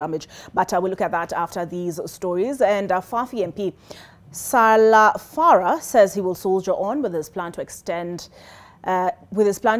damage. But we'll look at that after these stories. And Fafi MP Salah Farah says he will soldier on with his plan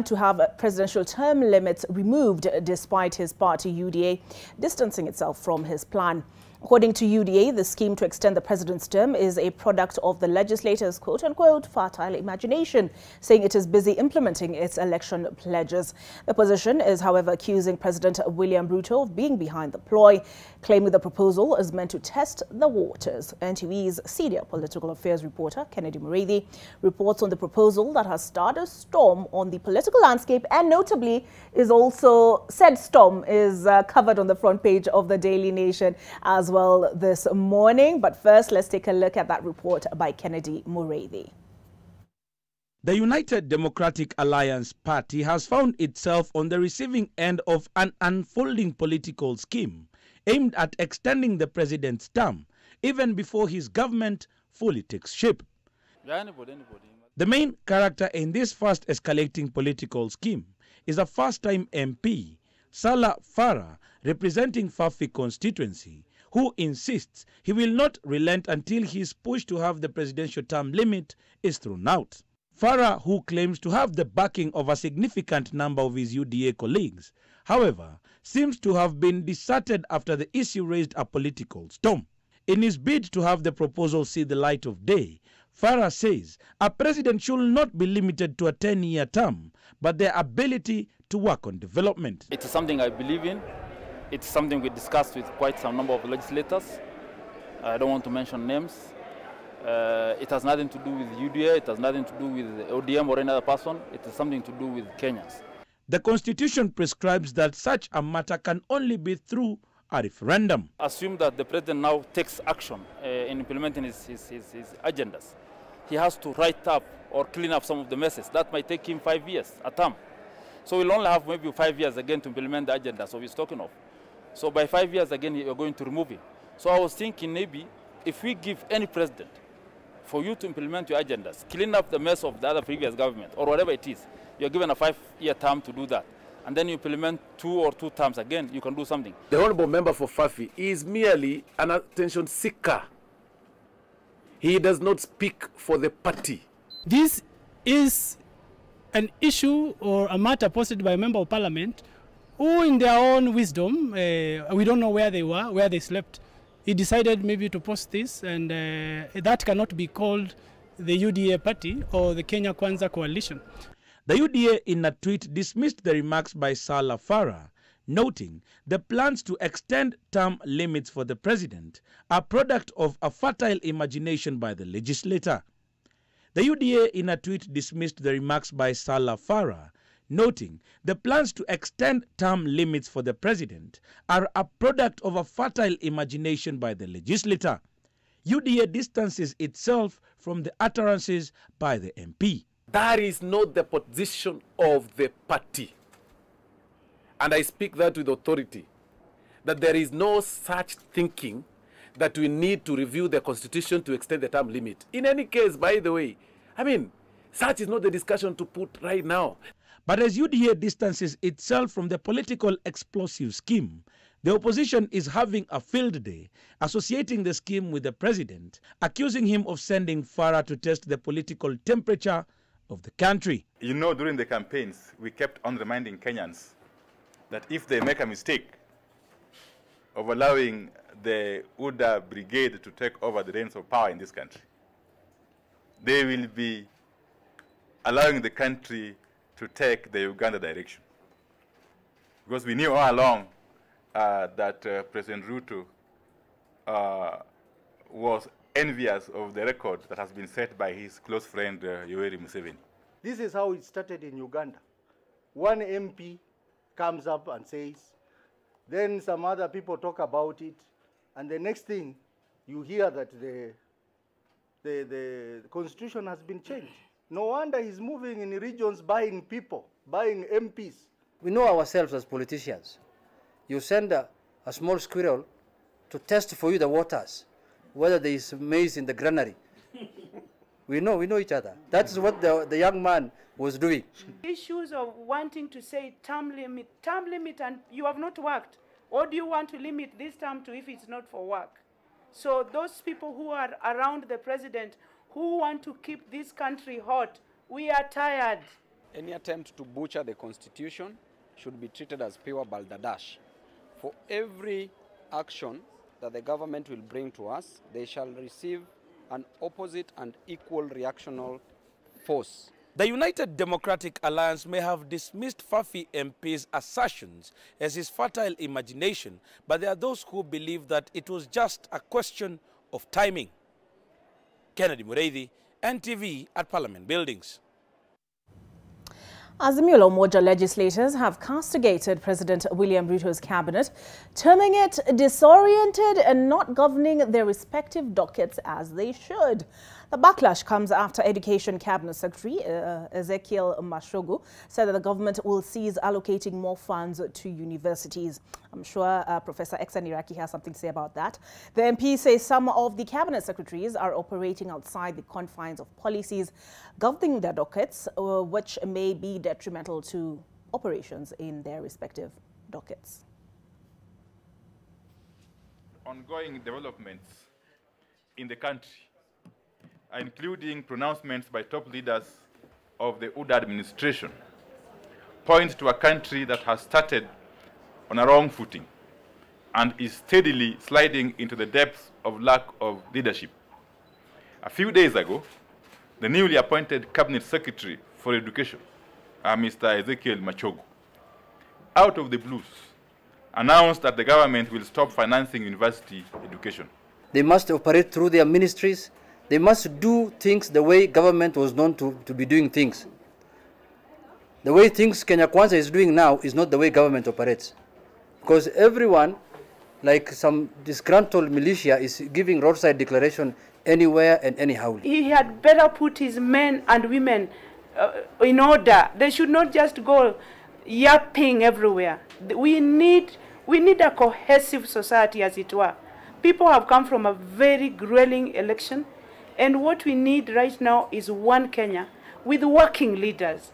to have presidential term limits removed, despite his party UDA distancing itself from his plan. According to UDA, the scheme to extend the president's term is a product of the legislator's quote-unquote fertile imagination, saying it is busy implementing its election pledges. The opposition is, however, accusing President William Ruto of being behind the ploy, claiming the proposal is meant to test the waters. NTV's senior political affairs reporter, Kennedy Mureithi, reports on the proposal that has started a storm on the political landscape, and notably is also, said storm is covered on the front page of the Daily Nation as well this morning. But first, let's take a look at that report by Kennedy Mureithi. The United Democratic Alliance Party has found itself on the receiving end of an unfolding political scheme aimed at extending the president's term even before his government fully takes shape. The main character in this fast escalating political scheme is a first-time MP, Salah Farah, representing Fafi constituency, who insists he will not relent until his push to have the presidential term limit is thrown out. Farah, who claims to have the backing of a significant number of his UDA colleagues, however, seems to have been deserted after the issue raised a political storm. In his bid to have the proposal see the light of day, Farah says a president should not be limited to a 10-year term, but their ability to work on development. It is something I believe in. It's something we discussed with quite some number of legislators. I don't want to mention names. It has nothing to do with UDA, it has nothing to do with ODM or any other person. It is something to do with Kenyans. The Constitution prescribes that such a matter can only be through a referendum. Assume that the president now takes action in implementing his agendas. He has to write up or clean up some of the messes. That might take him 5 years, a term. So we'll only have maybe 5 years again to implement the agenda, so he's talking of. So by 5 years again, you're going to remove him. So I was thinking maybe if we give any president for you to implement your agendas, clean up the mess of the other previous government or whatever it is, you're given a 5-year term to do that. And then you implement 2 terms again, you can do something. The honorable member for Fafi is merely an attention seeker. He does not speak for the party. This is an issue or a matter posted by a member of parliament who, in their own wisdom, we don't know where they were, where they slept. He decided maybe to post this, and that cannot be called the UDA party or the Kenya Kwanza coalition. The UDA in a tweet dismissed the remarks by Salah Farah, noting the plans to extend term limits for the president are product of a fertile imagination by the legislator. The UDA in a tweet dismissed the remarks by Salah Farah, noting the plans to extend term limits for the president are a product of a fertile imagination by the legislator. UDA distances itself from the utterances by the MP. That is not the position of the party. And I speak that with authority, that there is no such thinking that we need to review the constitution to extend the term limit. In any case, by the way, such is not the discussion to put right now. But as UDA distances itself from the political explosive scheme, the opposition is having a field day, associating the scheme with the president, accusing him of sending Farah to test the political temperature of the country. You know, during the campaigns, we kept on reminding Kenyans that if they make a mistake of allowing the UDA brigade to take over the reins of power in this country, they will be allowing the country to take the Uganda direction. Because we knew all along that President Ruto was envious of the record that has been set by his close friend Yoweri Museveni. This is how it started in Uganda. One MP comes up and says, then some other people talk about it, and the next thing you hear that the constitution has been changed. No wonder he's moving in regions buying people, buying MPs. We know ourselves as politicians. You send a small squirrel to test for you the waters, whether there is maize in the granary. We know each other. That's what the young man was doing. Issues of wanting to say term limit, and you have not worked. Or do you want to limit this term to if it's not for work? So those people who are around the president who want to keep this country hot, we are tired. Any attempt to butcher the constitution should be treated as pure balderdash. For every action that the government will bring to us, they shall receive an opposite and equal reactional force. The United Democratic Alliance may have dismissed Fafi MP's assertions as his fertile imagination, but there are those who believe that it was just a question of timing. Kennedy Mureithi, NTV at Parliament Buildings. Azimio la Umoja legislators have castigated President William Ruto's cabinet, terming it disoriented and not governing their respective dockets as they should. The backlash comes after Education Cabinet Secretary Ezekiel Machogu said that the government will cease allocating more funds to universities. I'm sure Professor Exan Iraki has something to say about that. The MP says some of the cabinet secretaries are operating outside the confines of policies governing their dockets, which may be detrimental to operations in their respective dockets. Ongoing developments in the country, including pronouncements by top leaders of the UDA administration, point to a country that has started on a wrong footing and is steadily sliding into the depths of lack of leadership. A few days ago, the newly appointed Cabinet Secretary for Education, Mr. Ezekiel Machogu, out of the blues, announced that the government will stop financing university education. They must operate through their ministries. They must do things the way government was known to be doing things. The way things Kenya Kwanza is doing now is not the way government operates. Because everyone, like some disgruntled militia, is giving roadside declaration anywhere and anyhow. He had better put his men and women in order. They should not just go yapping everywhere. We need a cohesive society, as it were. People have come from a very grueling election. And what we need right now is one Kenya with working leaders.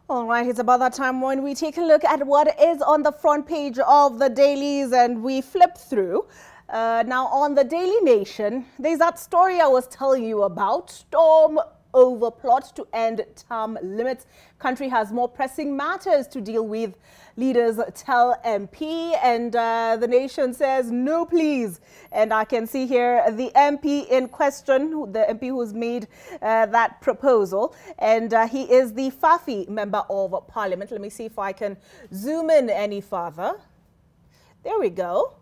All right, it's about that time when we take a look at what is on the front page of the dailies and we flip through. Now, on the Daily Nation, there's that story I was telling you about, storm over plot to end term limits. Country has more pressing matters to deal with, leaders tell MP, and the Nation says no please. And I can see here the MP in question, the MP who's made that proposal, and he is the Fafi Member of Parliament. Let me see if I can zoom in any further. There we go.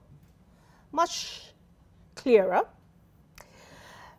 Much clearer.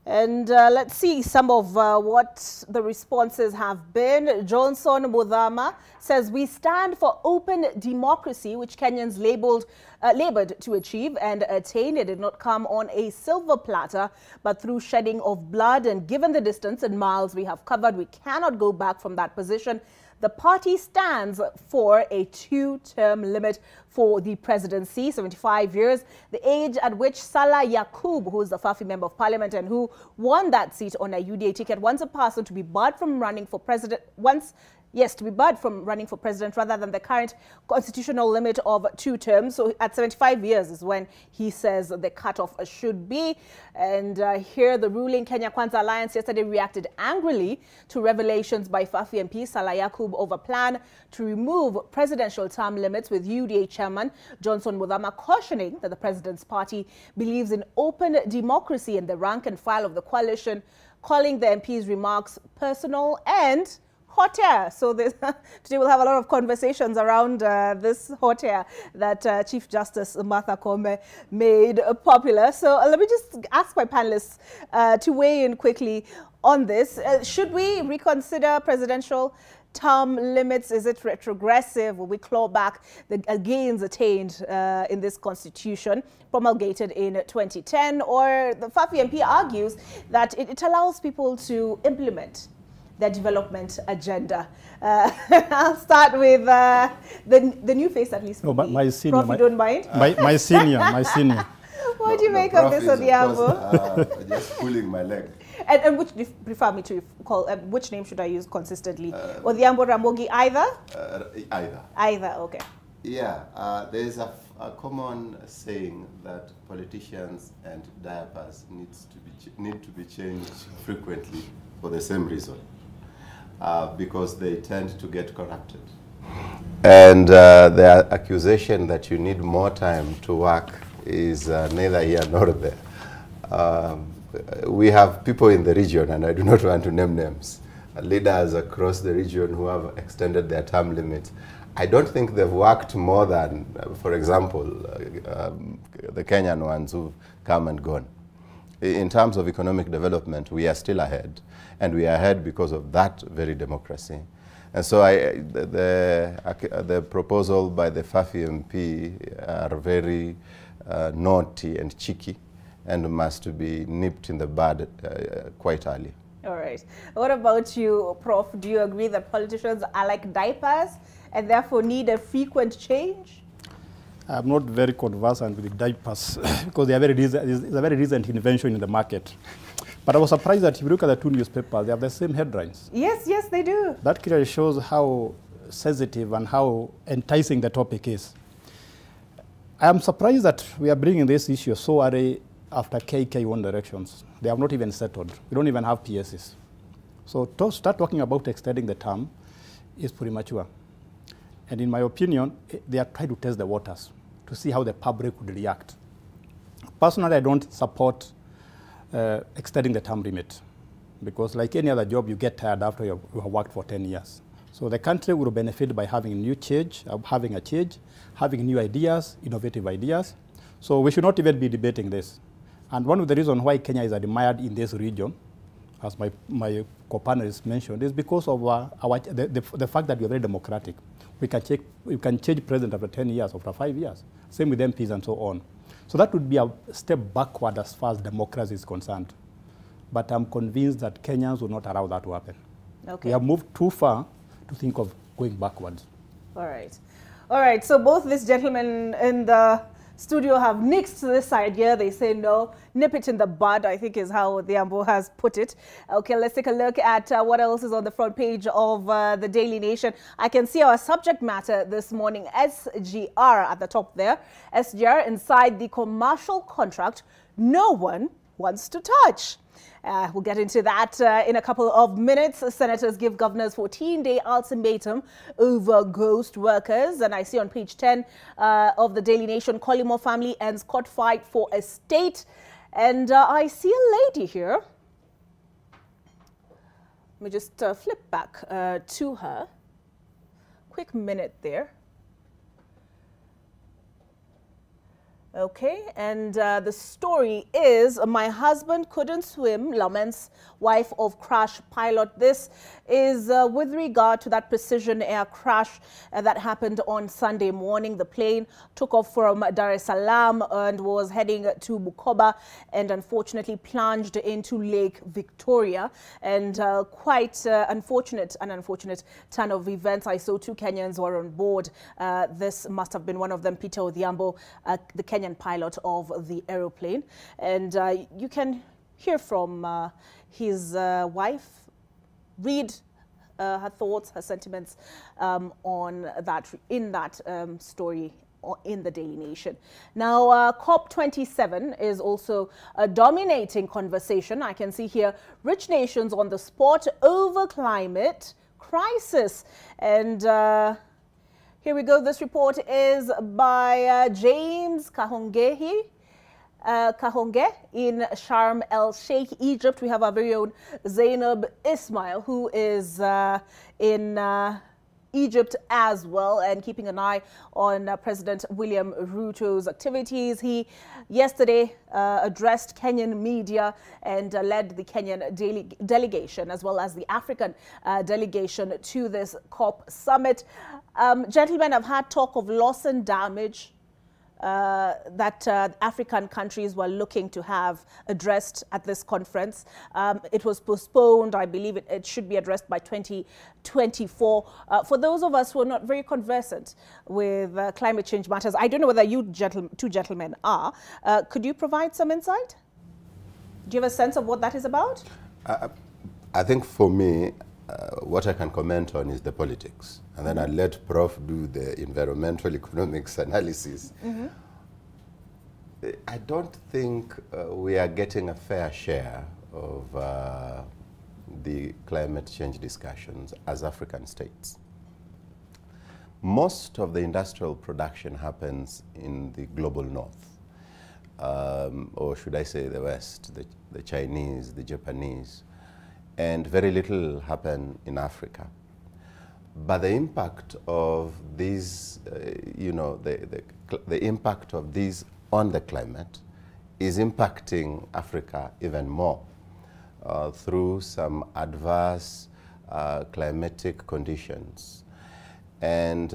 And let's see some of what the responses have been. Johnson Muthama says, we stand for open democracy, which Kenyans labored to achieve and attain. It did not come on a silver platter, but through shedding of blood. And given the distance and miles we have covered, we cannot go back from that position. The party stands for a 2-term limit for the presidency, 75 years, the age at which Salah Yakub, who is the Fafi Member of Parliament and who won that seat on a UDA ticket, wants a person to be barred from running for president, to be barred from running for president rather than the current constitutional limit of 2 terms. So at 75 years is when he says the cutoff should be. And here the ruling Kenya Kwanza Alliance yesterday reacted angrily to revelations by Fafi MP Salah Yakub over plan to remove presidential term limits, with UDA chairman Johnson Muthama cautioning that the president's party believes in open democracy in the rank and file of the coalition, calling the MP's remarks personal and hot air. So today we'll have a lot of conversations around this hot air that Chief Justice Martha Koome made popular. So let me just ask my panelists to weigh in quickly on this. Should we reconsider presidential term limits? Is it retrogressive? Will we claw back the gains attained in this constitution promulgated in 2010? Or the Fafi MP argues that it allows people to implement their development agenda. I'll start with the new face, at least. No, but my senior. Prof, you don't mind? My senior. What do you make of this, Odhiambo? Just pulling my leg. And which do you prefer me to call? Which name should I use consistently? Odhiambo, Ramogi, either? Either. Either, okay. Yeah, there is a common saying that politicians and diapers need to be changed frequently for the same reason, because they tend to get corrupted. And the accusation that you need more time to work is neither here nor there. We have people in the region, and I do not want to name names, leaders across the region who have extended their term limits. I don't think they've worked more than, for example, the Kenyan ones who've come and gone. In terms of economic development, we are still ahead, and we are ahead because of that very democracy. And so the proposal by the Fafi MP are very naughty and cheeky, and must be nipped in the bud quite early. All right. What about you, Prof? Do you agree that politicians are like diapers and therefore need a frequent change? I'm not very conversant with the diapers because they are it's a very recent invention in the market. But I was surprised that if you look at the two newspapers, they have the same headlines. Yes, yes, they do. That clearly shows how sensitive and how enticing the topic is. I am surprised that we are bringing this issue so early after KK won the elections. They have not even settled. We don't even have PSs. So to start talking about extending the term is premature. And in my opinion, they are trying to test the waters to see how the public would react. Personally, I don't support extending the term limit, because like any other job, you get tired after you have worked for 10 years. So the country will benefit by having a new change, having new ideas, innovative ideas. So we should not even be debating this. And one of the reasons why Kenya is admired in this region, as my co-panelists mentioned, is because of the fact that we are very democratic. We can change president after 10 years, after 5 years. Same with MPs and so on. So that would be a step backward as far as democracy is concerned. But I'm convinced that Kenyans will not allow that to happen. Okay. We have moved too far to think of going backwards. All right. All right. So both these gentlemen in the studio have nixed this idea. They say no, nip it in the bud, I think is how Odhiambo has put it. Okay, let's take a look at what else is on the front page of the Daily Nation. I can see our subject matter this morning, SGR at the top there. SGR inside the commercial contract no one wants to touch. We'll get into that in a couple of minutes. Senators give governors 14-day ultimatum over ghost workers. And I see on page 10 of the Daily Nation, Collymore family ends court fight for estate. And I see a lady here. Let me just flip back to her. Quick minute there. Okay, and the story is, my husband couldn't swim, laments wife of crash pilot. This is with regard to that Precision Air crash that happened on Sunday morning. The plane took off from Dar es Salaam and was heading to Bukoba and unfortunately plunged into Lake Victoria. And quite an unfortunate turn of events. I saw 2 Kenyans were on board. This must have been one of them, Peter Odhiambo, the Kenyan pilot of the aeroplane. And you can hear from his wife, read her thoughts, her sentiments on that, in that story in the Daily Nation. Now, COP27 is also a dominating conversation. I can see here rich nations on the spot over climate crisis. And here we go. This report is by James Kahonge in Sharm el Sheikh, Egypt. We have our very own Zainab Ismail, who is in Egypt as well, and keeping an eye on President William Ruto's activities. He yesterday addressed Kenyan media and led the Kenyan delegation as well as the African delegation to this COP summit. Gentlemen, I've had talk of loss and damage that African countries were looking to have addressed at this conference. It was postponed. I believe it should be addressed by 2024. For those of us who are not very conversant with climate change matters, I don't know whether you two gentlemen are. Could you provide some insight? Do you have a sense of what that is about? I think for me, what I can comment on is the politics. And then I'll let Prof do the environmental economics analysis. I don't think we are getting a fair share of the climate change discussions as African states. Most of the industrial production happens in the global north, or should I say the West, the Chinese, the Japanese, and very little happen in Africa. But the impact of these, the impact of these on the climate is impacting Africa even more through some adverse climatic conditions. And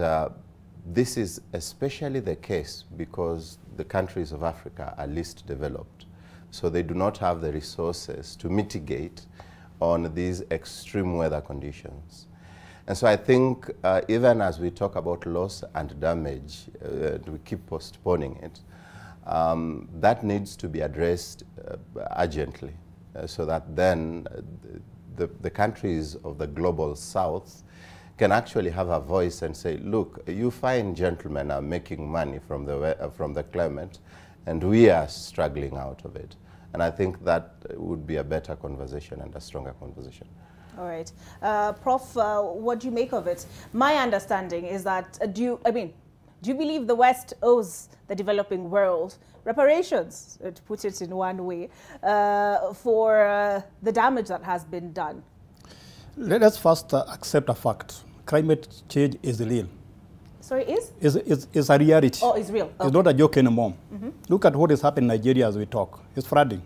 this is especially the case because the countries of Africa are least developed. So they do not have the resources to mitigate on these extreme weather conditions. And so I think even as we talk about loss and damage, we keep postponing it, that needs to be addressed urgently so that then the countries of the global south can actually have a voice and say, look, you fine gentlemen are making money from the climate and we are struggling out of it. And I think that would be a better conversation and a stronger conversation. All right. Prof, what do you make of it? My understanding is that, do you believe the West owes the developing world reparations, to put it in one way, for the damage that has been done? Let us first accept a fact. Climate change is real. Sorry, is? Is a reality. Oh, it's real. Okay. It's not a joke anymore. Look at what is happening in Nigeria as we talk. It's flooding.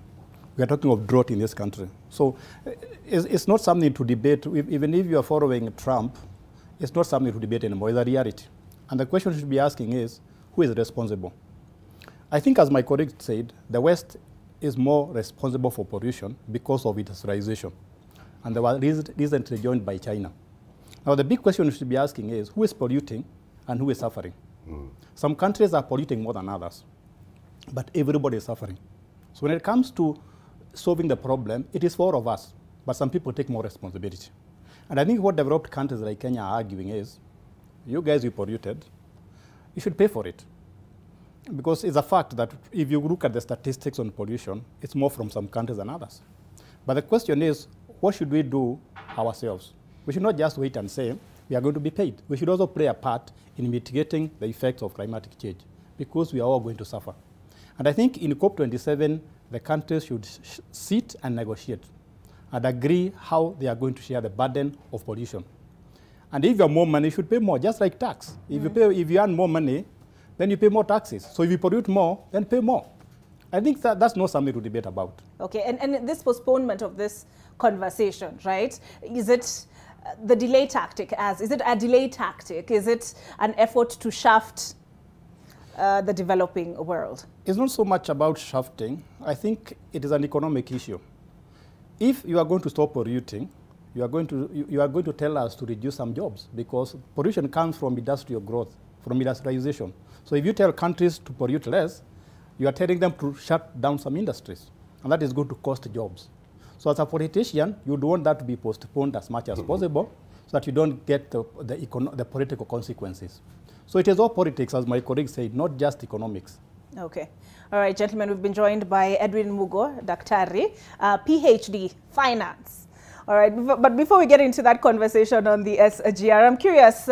We are talking of drought in this country. So it's not something to debate. Even if you are following Trump, it's not something to debate anymore. It's a reality. And the question we should be asking is, who is responsible? I think, as my colleague said, the West is more responsible for pollution because of industrialization. And they were recently joined by China. Now, the big question we should be asking is, who is polluting and who is suffering? Some countries are polluting more than others, but everybody is suffering. So when it comes to solving the problem, it is for all of us, but some people take more responsibility. And I think what developed countries like Kenya are arguing is, you guys, you polluted, you should pay for it. Because it's a fact that if you look at the statistics on pollution, it's more from some countries than others. But the question is, what should we do ourselves? We should not just wait and say, we are going to be paid. We should also play a part in mitigating the effects of climatic change, because we are all going to suffer. And I think in COP27, the countries should sit and negotiate and agree how they are going to share the burden of pollution. And if you have more money, you should pay more, just like tax. If you earn more money, then you pay more taxes. So if you pollute more, then pay more. I think that's not something to debate about. Okay, and this postponement of this conversation, right? Is it the delay tactic is it a delay tactic? Is it an effort to shaft the developing world? It's not so much about shafting. I think it is an economic issue. If you are going to stop polluting, you are going to tell us to reduce some jobs, because pollution comes from industrial growth, from industrialization. So if you tell countries to pollute less, you are telling them to shut down some industries, and that is going to cost jobs. So as a politician, you would want that to be postponed as much as possible, so that you don't get the political consequences. So it is all politics, as my colleague said, not just economics. Okay. All right, gentlemen, we've been joined by Edwin Mugo, Daktari, PhD, Finance. All right, but before we get into that conversation on the SGR, I'm curious,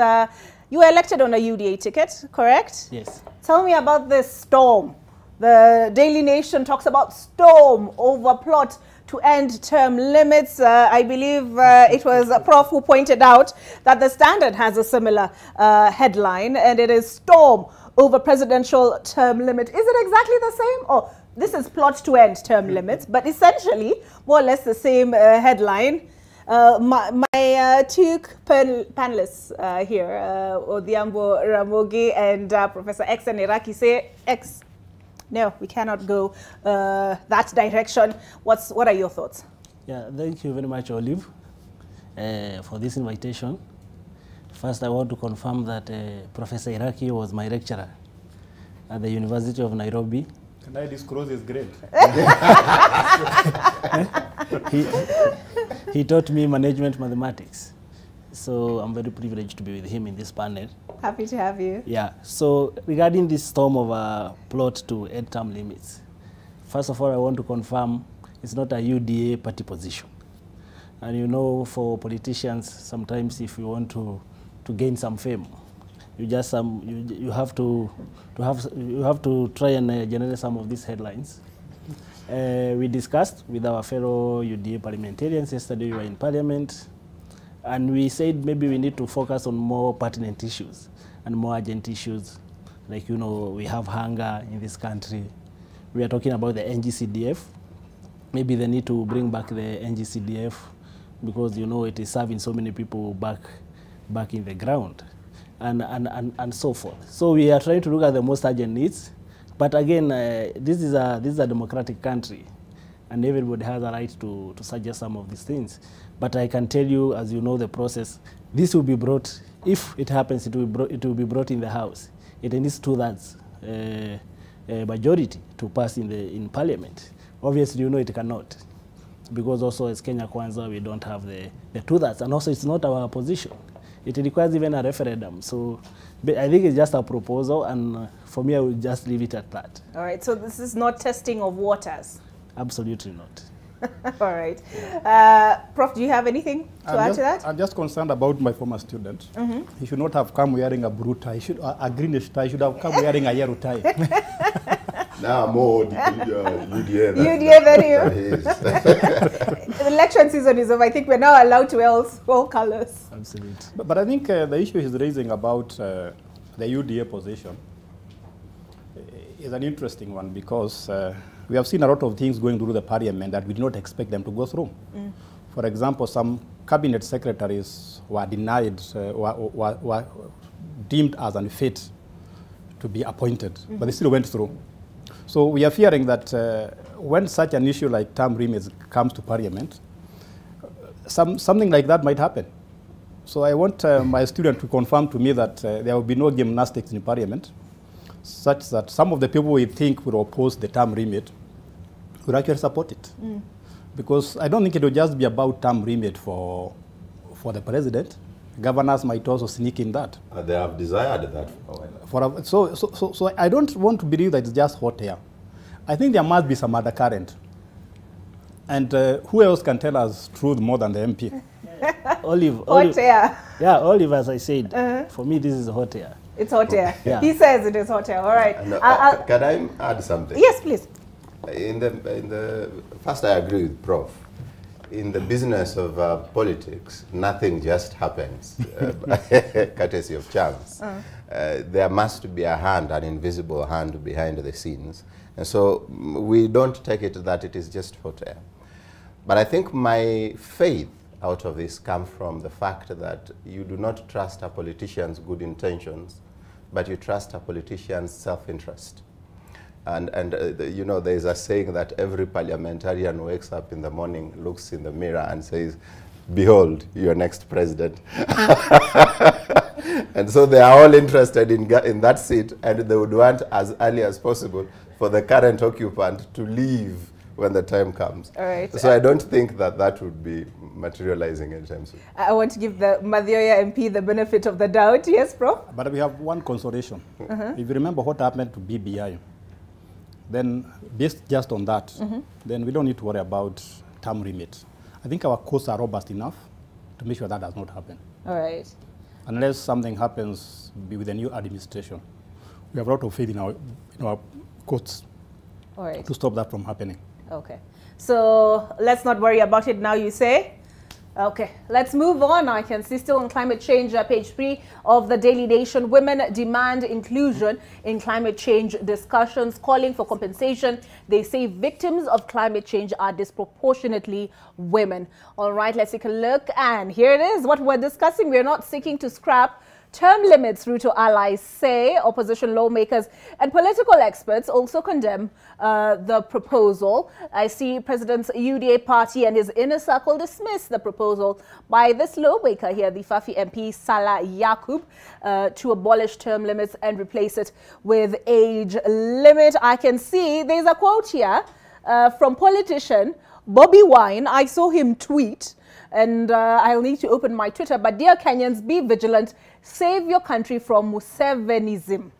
you were elected on a UDA ticket, correct? Yes. Tell me about this storm. The Daily Nation talks about storm over plot to end term limits. I believe it was a Prof who pointed out that the Standard has a similar headline, and it is storm over presidential term limit. Is it exactly the same? Or this is plot to end term limits, but essentially more or less the same headline. My my two panelists here, Odhiambo Ramogi and Professor Exxon Iraqi, say X. No, we cannot go that direction. What are your thoughts? Yeah, thank you very much, Olive, for this invitation. First, I want to confirm that Professor Iraqi was my lecturer at the University of Nairobi. Can I disclose his grade? He taught me management mathematics. So I'm very privileged to be with him in this panel. Happy to have you. Yeah, so regarding this storm of a plot to end term limits, first of all, I want to confirm it's not a UDA party position. And you know, for politicians, sometimes if you want to gain some fame, you just you have to try and generate some of these headlines. We discussed with our fellow UDA parliamentarians yesterday. We were in Parliament, and we said maybe we need to focus on more pertinent issues and more urgent issues, like, you know, we have hunger in this country. We are talking about the NGCDF. Maybe they need to bring back the NGCDF because, you know, it is serving so many people back in the ground, and so forth. So we are trying to look at the most urgent needs. But again, this is a democratic country, and everybody has a right to suggest some of these things. But I can tell you, as you know the process, this will be brought, if it happens, it will be brought in the House. It needs 2/3 majority to pass in Parliament. Obviously, you know it cannot, because also as Kenya Kwanza, we don't have the 2/3, and also it's not our position. It requires even a referendum. So I think it's just a proposal, and for me, I will just leave it at that. All right, so this is not testing of waters? Absolutely not. All right. Prof, do you have anything to add to that? I'm just concerned about my former student. He should not have come wearing a blue tie. A greenish tie. He should have come wearing a yellow tie. Now more UDA than you. The election season is over. I think we're now allowed to wear all colors. Absolutely. But I think the issue he's raising about the UDA position is an interesting one, because we have seen a lot of things going through the Parliament that we did not expect them to go through. For example, some cabinet secretaries were denied, were deemed as unfit to be appointed, but they still went through. So we are fearing that when such an issue like term limits comes to Parliament, something like that might happen. So I want my student to confirm to me that there will be no gymnastics in Parliament, such that some of the people we think will oppose the term limit will actually support it. Because I don't think it will just be about term limit for the president. Governors might also sneak in that. They have desired that. So I don't want to believe that it's just hot air. I think there must be some other current. And who else can tell us truth more than the MP? Olive. Hot air. Yeah, Olive, as I said, for me this is hot air. It's hot air. Yeah. He says it is hot air. All right. Can I add something? Yes, please. First, I agree with Prof. In the business of politics, nothing just happens, courtesy of chance. There must be a hand, an invisible hand behind the scenes. And so we don't take it that it is just hot air. But I think my faith out of this comes from the fact that you do not trust a politician's good intentions, but you trust a politician's self-interest. You know, there is a saying that every parliamentarian wakes up in the morning, looks in the mirror and says, behold, your next president. And so they are all interested in that seat, and they would want as early as possible for the current occupant to leave when the time comes. All right. So I don't think that that would be materializing anytime soon. I want to give the Mathioya MP the benefit of the doubt. Yes, Prof? But we have one consolation. If you remember what happened to BBI, then based just on that, then we don't need to worry about term limit. I think our courts are robust enough to make sure that does not happen. All right. Unless something happens with the new administration. We have a lot of faith in our courts to stop that from happening. Okay. So let's not worry about it now, you say? Okay, let's move on. I can see still on climate change, page 3 of the Daily Nation. Women demand inclusion in climate change discussions, calling for compensation. They say victims of climate change are disproportionately women. All right, let's take a look. And here it is, what we're discussing. We're not seeking to scrap term limits, Ruto allies say. Opposition lawmakers and political experts also condemn the proposal. I see President's UDA party and his inner circle dismiss the proposal by this lawmaker here, the Fafi MP Salah Yakub, to abolish term limits and replace it with age limit. I can see there's a quote here from politician Bobby Wine. I saw him tweet, and I'll need to open my Twitter. But dear Kenyans, be vigilant. Save your country from Musevenism.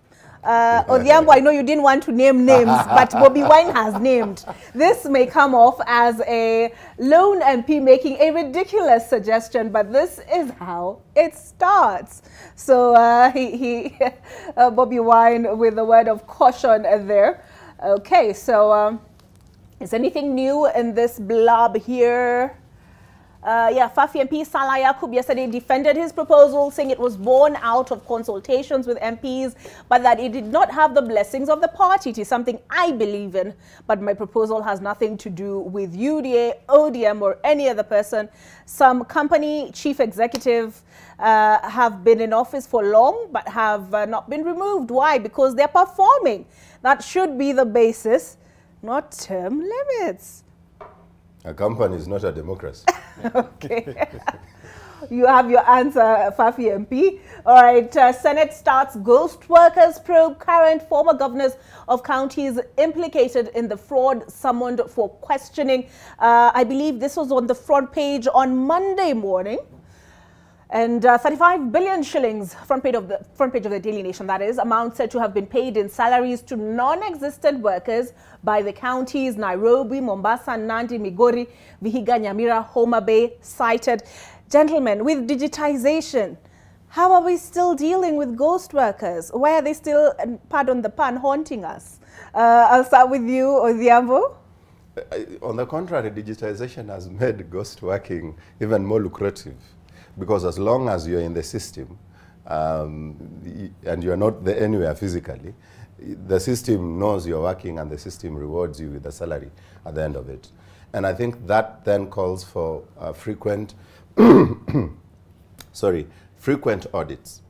Odhiambo, I know you didn't want to name names, but Bobby Wine has named. This may come off as a lone MP making a ridiculous suggestion, but this is how it starts. So Bobby Wine with a word of caution there. Okay, so is anything new in this blob here? Yeah, Fafi MP Salah Yakub yesterday defended his proposal, saying it was born out of consultations with MPs, but that it did not have the blessings of the party. It is something I believe in, but my proposal has nothing to do with UDA, ODM, or any other person. Some company chief executive have been in office for long, but have not been removed. Why? Because they're performing. That should be the basis, not term limits. A company is not a democracy. Okay. You have your answer, Fafi MP. All right. Senate starts ghost workers probe. Current former governors of counties implicated in the fraud summoned for questioning. I believe this was on the front page on Monday morning. And 35 billion shillings, front page of the Daily Nation, that is, amount said to have been paid in salaries to non-existent workers by the counties Nairobi, Mombasa, Nandi, Migori, Vihiga, Nyamira, Homa Bay cited. Gentlemen, with digitization, how are we still dealing with ghost workers? Why are they still, pardon the pun, haunting us? I'll start with you, Odhiambo. On the contrary, digitization has made ghost working even more lucrative. Because as long as you're in the system and you're not there anywhere physically, the system knows you're working and the system rewards you with a salary at the end of it. And I think that then calls for frequent audits.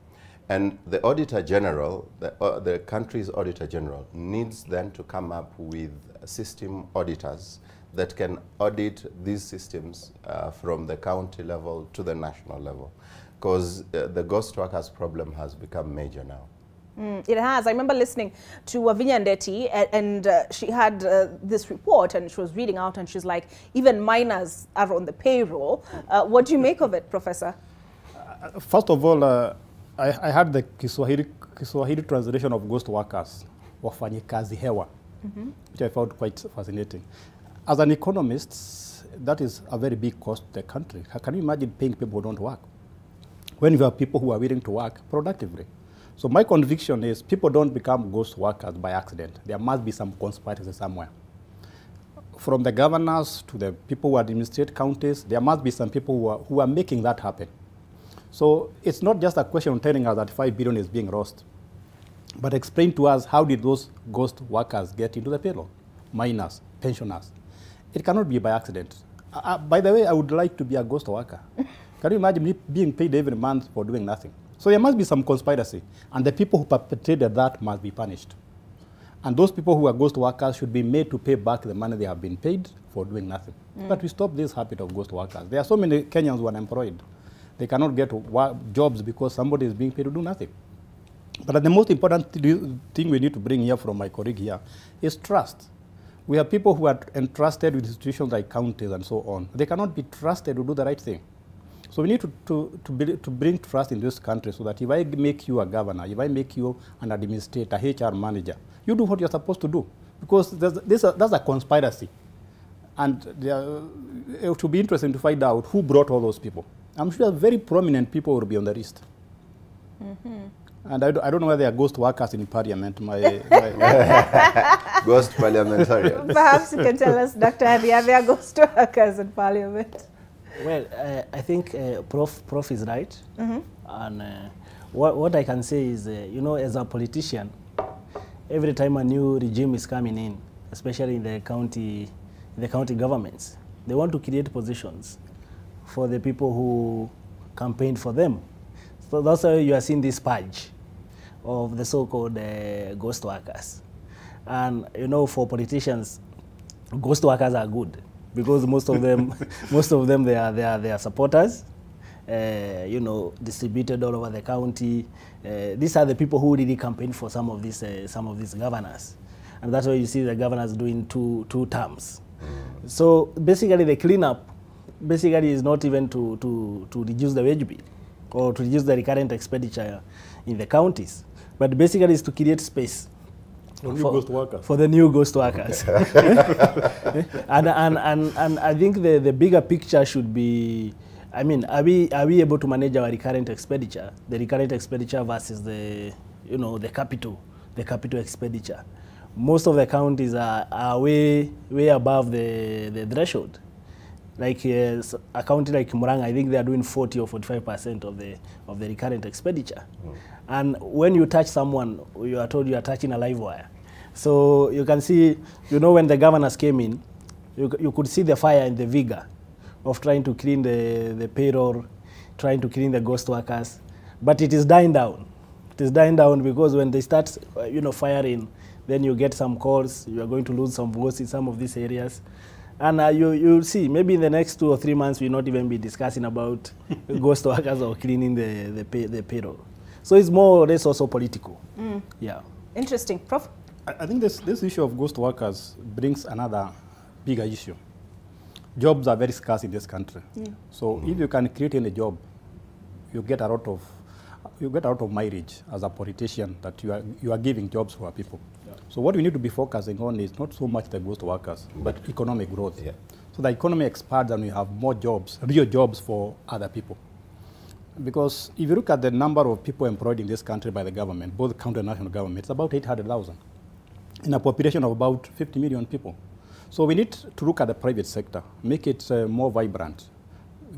And the Auditor General, the country's Auditor General, needs then to come up with system auditors that can audit these systems from the county level to the national level. Because the ghost workers problem has become major now. It has. I remember listening to Vinya Ndeti, and she had this report, and she was reading out, and she's like, even minors are on the payroll. What do you make of it, Professor? First of all, I had the Kiswahili translation of ghost workers, wafanyikazi hewa, which I found quite fascinating. As an economist, that is a very big cost to the country. How can you imagine paying people who don't work when you have people who are willing to work productively? So my conviction is people don't become ghost workers by accident. There must be some conspiracy somewhere. From the governors to the people who administrate counties, there must be some people who are making that happen. So it's not just a question of telling us that 5 billion is being lost, but explain to us how did those ghost workers get into the payroll? Minors, pensioners. It cannot be by accident. By the way, I would like to be a ghost worker. Can you imagine me being paid every month for doing nothing? So there must be some conspiracy, and the people who perpetrated that must be punished. And those people who are ghost workers should be made to pay back the money they have been paid for doing nothing. But we stop this habit of ghost workers. There are so many Kenyans who are unemployed. They cannot get jobs because somebody is being paid to do nothing. But the most important thing we need to bring here from my colleague here is trust. We have people who are entrusted with institutions like counties and so on. They cannot be trusted to do the right thing. So we need to bring trust in this country so that if I make you a governor, if I make you an administrator, HR manager, you do what you're supposed to do. Because that's a conspiracy. And it would be interesting to find out who brought all those people. I'm sure very prominent people will be on the list. And I don't know whether they are ghost workers in parliament. Ghost parliamentarians. Perhaps you can tell us, Dr. Adhia, they are ghost workers in parliament. Well, I think Prof is right. And what I can say is, you know, as a politician, every time a new regime is coming in, especially in the county governments, they want to create positions for the people who campaigned for them. So that's why you are seeing this purge of the so-called ghost workers. And you know, for politicians, ghost workers are good because most of them, they are supporters. You know, distributed all over the county. These are the people who really campaign for some of these governors, and that's why you see the governors doing two terms. So basically, the cleanup basically is not even to reduce the wage bill or to reduce the recurrent expenditure in the counties, but basically is to create space for the new ghost workers. and I think the bigger picture should be, I mean, are we able to manage our recurrent expenditure, the recurrent expenditure versus the, you know, the capital expenditure? Most of the counties are way above the threshold. Like a county like Murang'a, I think they are doing 40 or 45% of the recurrent expenditure. And when you touch someone, you are told you are touching a live wire. So you can see, you know, when the governors came in, you could see the fire and the vigor of trying to clean the payroll, trying to clean the ghost workers. But it is dying down. It is dying down because when they start, you know, firing, then you get some calls, you are going to lose some votes in some of these areas. And you'll see, maybe in the next 2 or 3 months, we'll not even be discussing about ghost workers or cleaning the payroll. So it's more or less also political. Yeah. Interesting. Prof? I think this issue of ghost workers brings another bigger issue. Jobs are very scarce in this country. So if you can create any job, you get a lot of mileage as a politician that you are giving jobs for people. So what we need to be focusing on is not so much the ghost workers, but economic growth. So the economy expands and we have more jobs, real jobs for other people. Because if you look at the number of people employed in this country by the government, both county and national government, it's about 800,000 in a population of about 50 million people. So we need to look at the private sector, make it more vibrant,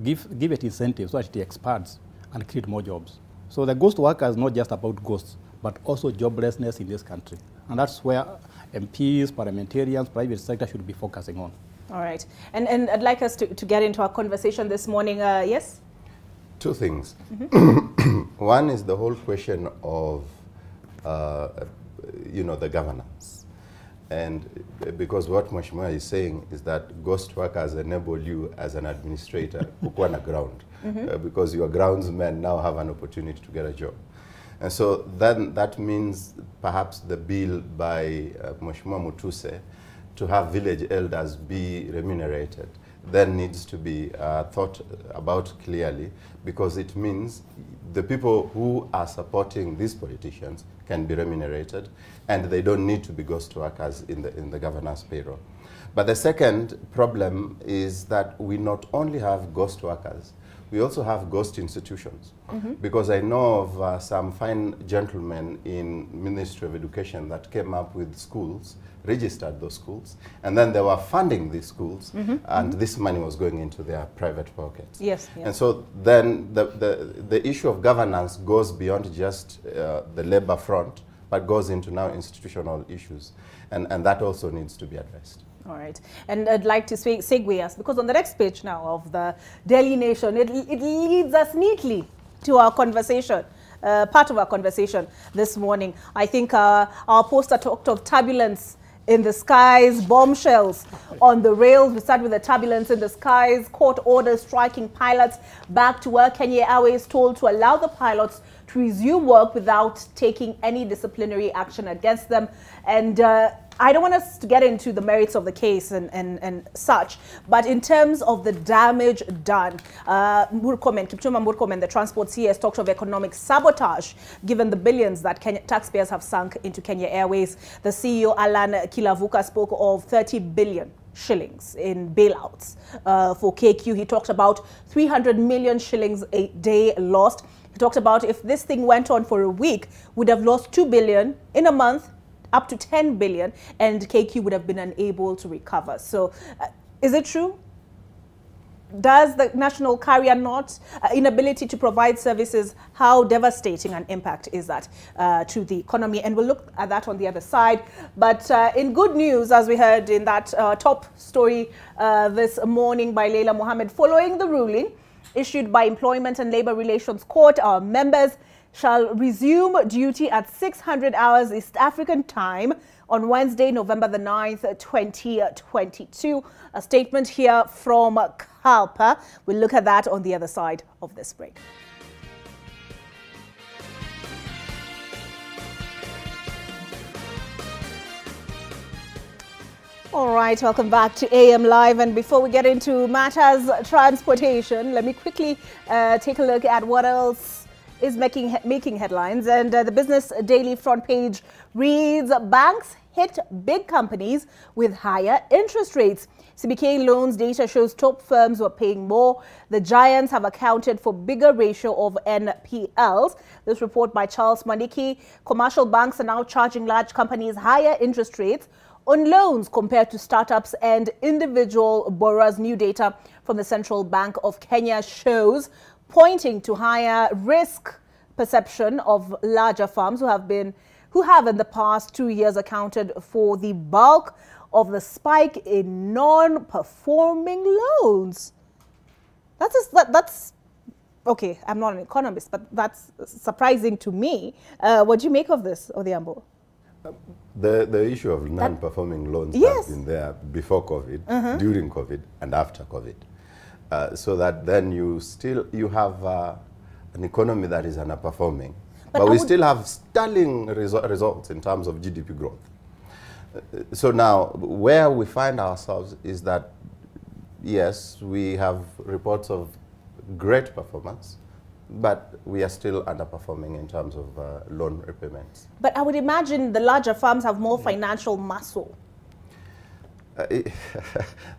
give it incentives so that it expands and create more jobs. So the ghost worker is not just about ghosts, but also joblessness in this country. And that's where MPs, parliamentarians, private sector should be focusing on. All right. And I'd like us to get into our conversation this morning. Yes? 2 things. One is the whole question of, you know, the governance. And because what Mheshimiwa is saying is that ghost workers enable you as an administrator to go on the ground, because your groundsmen now have an opportunity to get a job. And so then that means perhaps the bill by Mheshimiwa Mutuse to have village elders be remunerated then needs to be thought about clearly, because it means the people who are supporting these politicians can be remunerated and they don't need to be ghost workers in the governor's payroll. But the second problem is that we not only have ghost workers, we also have ghost institutions. Because I know of some fine gentlemen in Ministry of Education that came up with schools, registered those schools, and then they were funding these schools, and this money was going into their private pockets. Yes. And so then the issue of governance goes beyond just the labor front, but goes into now institutional issues, and that also needs to be addressed. All right. And I'd like to segue us, because on the next page now of the Daily Nation, it leads us neatly to our conversation, part of our conversation this morning. I think our poster talked of turbulence in the skies, bombshells on the rails. We start with the turbulence in the skies, court orders striking pilots back to work. Kenya Airways told to allow the pilots to resume work without taking any disciplinary action against them. And I don't want us to get into the merits of the case and such, but in terms of the damage done, Kipchumba Murkomen, the transport CS, talked of economic sabotage given the billions that taxpayers have sunk into Kenya Airways. The CEO, Alan Kilavuka, spoke of 30 billion shillings in bailouts for KQ. He talked about 300 million shillings a day lost. He talked about if this thing went on for a week, would have lost 2 billion in a month, up to 10 billion, and KQ would have been unable to recover. So is it true? does the national carrier not inability to provide services, how devastating an impact is that to the economy? And we'll look at that on the other side. But in good news, as we heard in that top story this morning by Leila Mohammed, following the ruling issued by Employment and Labour Relations Court, our members shall resume duty at 600 hours East African time on Wednesday, November the 9th, 2022. A statement here from CALPA. We'll look at that on the other side of this break. All right, welcome back to AM Live. And before we get into matters transportation, let me quickly take a look at what else is making headlines. And the Business Daily front page reads, banks hit big companies with higher interest rates. CBK loans data shows top firms were paying more. The giants have accounted for bigger ratio of NPLs. This report by Charles Maniki. Commercial banks are now charging large companies higher interest rates on loans compared to startups and individual borrowers. New data from the Central Bank of Kenya shows, pointing to higher risk perception of larger firms who have in the past 2 years accounted for the bulk of the spike in non-performing loans. That's okay. I'm not an economist, but that's surprising to me. What do you make of this, Odhiambo? The issue of non-performing loans has been there before COVID, during COVID, and after COVID. So that then you have an economy that is underperforming. But we still have stunning results in terms of GDP growth. So now, where we find ourselves is that, yes, we have reports of great performance, but we are still underperforming in terms of loan repayments. But I would imagine the larger firms have more financial muscle. The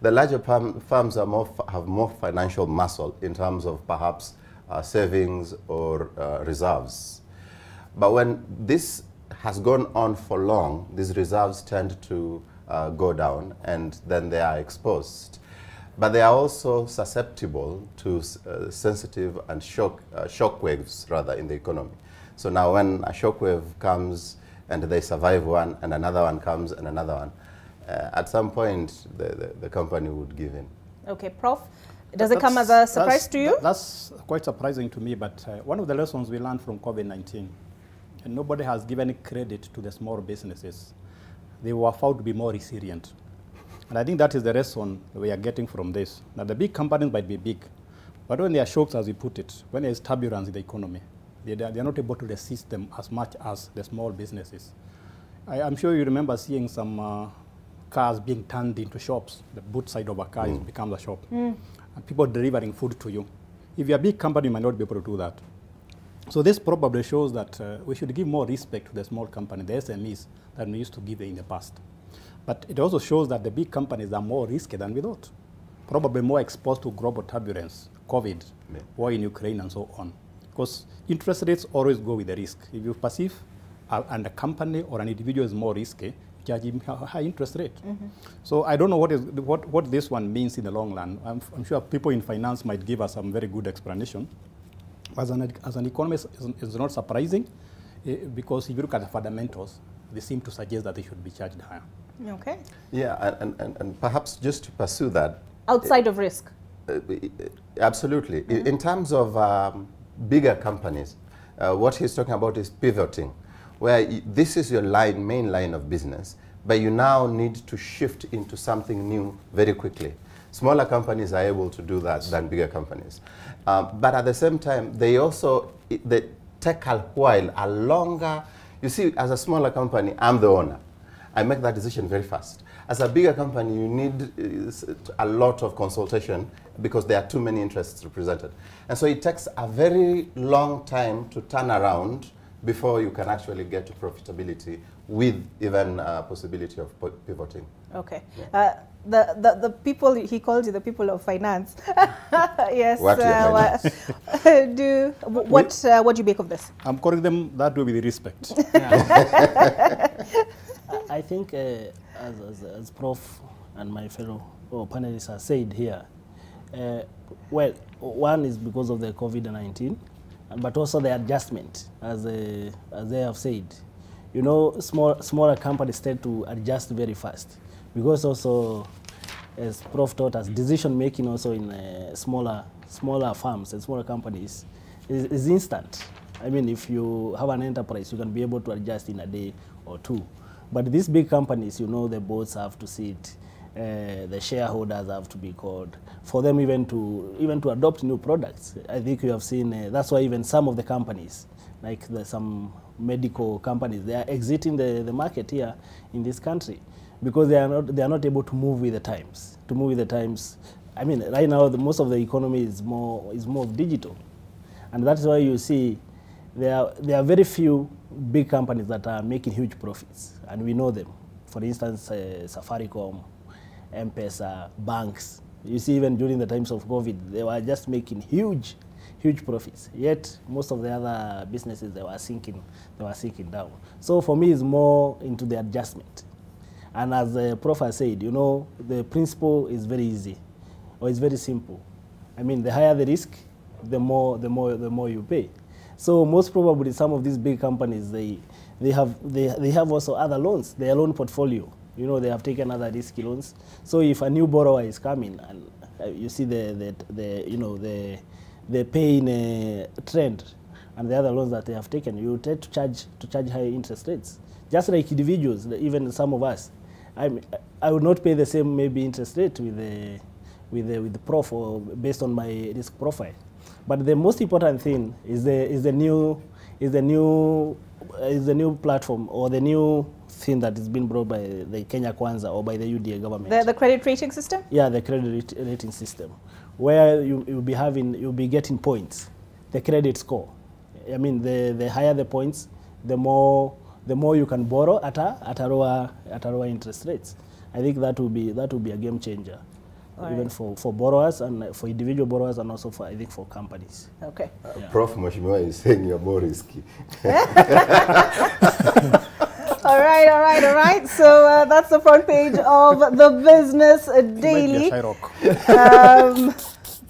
larger firms have more financial muscle in terms of perhaps savings or reserves. But when this has gone on for long, these reserves tend to go down, and then they are exposed. But they are also susceptible to sensitive and shock waves, rather, in the economy. So now when a shock wave comes and they survive one, and another one comes and another one, at some point the company would give in. Okay, Prof, does it come as a surprise to you? That's quite surprising to me, but one of the lessons we learned from COVID-19, and nobody has given credit to the small businesses. They were found to be more resilient. And I think that is the lesson we are getting from this. Now, the big companies might be big, but when they are shocked, as you put it, when there is turbulence in the economy, they are not able to resist them as much as the small businesses. I'm sure you remember seeing some cars being turned into shops. The boot side of a car becomes a shop. And people delivering food to you. If you're a big company, you might not be able to do that. So this probably shows that we should give more respect to the small company, the SMEs, than we used to give in the past. But it also shows that the big companies are more risky than we thought. Probably more exposed to global turbulence, COVID, war in Ukraine, and so on. Because interest rates always go with the risk. If you perceive and a company or an individual is more risky, charge him a high interest rate. So I don't know what this one means in the long run. I'm sure people in finance might give us some very good explanation. As an economist, it's not surprising because if you look at the fundamentals, they seem to suggest that they should be charged higher. Okay. Yeah, and perhaps just to pursue that. Outside of risk. Absolutely. In terms of bigger companies, what he's talking about is pivoting, where this is your main line of business, but you now need to shift into something new very quickly. Smaller companies are able to do that than bigger companies. But at the same time, they take a longer. You see, as a smaller company, I'm the owner. I make that decision very fast. As a bigger company, you need a lot of consultation because there are too many interests represented. And so it takes a very long time to turn around before you can actually get to profitability with even possibility of pivoting. Okay. Yeah. The people, he calls you the people of finance. Yes. What do you make of this? I'm calling them that way with respect. I think as Prof and my fellow panelists have said here, Well, one is because of the COVID-19, but also the adjustment, as they have said. You know, smaller companies tend to adjust very fast, because also, as Prof taught us, decision making also in smaller firms and smaller companies is instant. I mean, if you have an enterprise, you can be able to adjust in a day or two. But these big companies, you know, the boards have to sit, the shareholders have to be called, for them even to adopt new products. I think you have seen, that's why even some of the companies, like some medical companies, they are exiting the market here in this country, because they are not able to move with the times. To move with the times, I mean, right now most of the economy is more digital, and that's why you see there are very few big companies that are making huge profits, and we know them. For instance, Safaricom, M-Pesa, banks. You see, even during the times of COVID, they were just making huge profits. Yet most of the other businesses, they were sinking down. So for me, it's more into the adjustment. And as the Prof has said, you know, the principle is very easy, or it's very simple. I mean, the higher the risk, the more you pay. So most probably some of these big companies, they have also other loans, their loan portfolio. You know, they have taken other risky loans. So if a new borrower is coming, and you see the paying trend and the other loans that they have taken, you tend to charge high interest rates. Just like individuals, even some of us, I would not pay the same maybe interest rate with the Prof, or based on my risk profile. But the most important thing is the new platform, or the new thing that is being brought by the Kenya Kwanza or by the UDA government. The credit rating system? Yeah, the credit rating system, where you'll be getting points, the credit score. I mean, the higher the points, the more you can borrow at a lower interest rates. I think that will be a game changer. Right. Even for borrowers, and for individual borrowers, and also I think for companies. Okay. Prof Mheshimiwa is saying you're more risky. All right. So that's the front page of the Business Daily.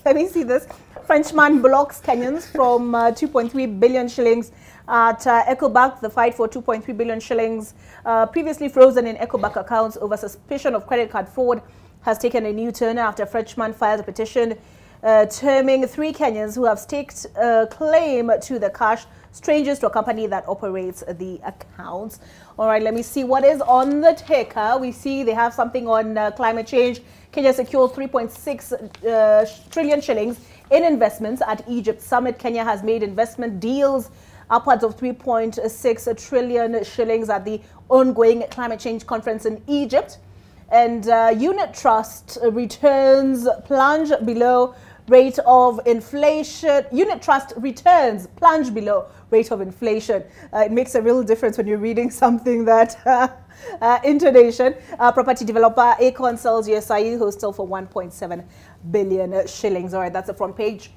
Let me see this. Frenchman blocks Kenyans from 2.3 billion shillings at EcoBank. The fight for 2.3 billion shillings previously frozen in EcoBank accounts over suspicion of credit card fraud has taken a new turn after Frenchman filed a petition terming 3 Kenyans who have staked a claim to the cash, strangers to a company that operates the accounts. All right, let me see what is on the ticker. We see they have something on climate change. Kenya secured 3.6 trillion shillings in investments at Egypt Summit. Kenya has made investment deals upwards of 3.6 trillion shillings at the ongoing climate change conference in Egypt. And unit trust returns plunge below rate of inflation. Unit trust returns plunge below rate of inflation. It makes a real difference when you're reading something that intonation. Property developer Acorn sells USIE hostel for 1.7 billion shillings. All right, that's the front page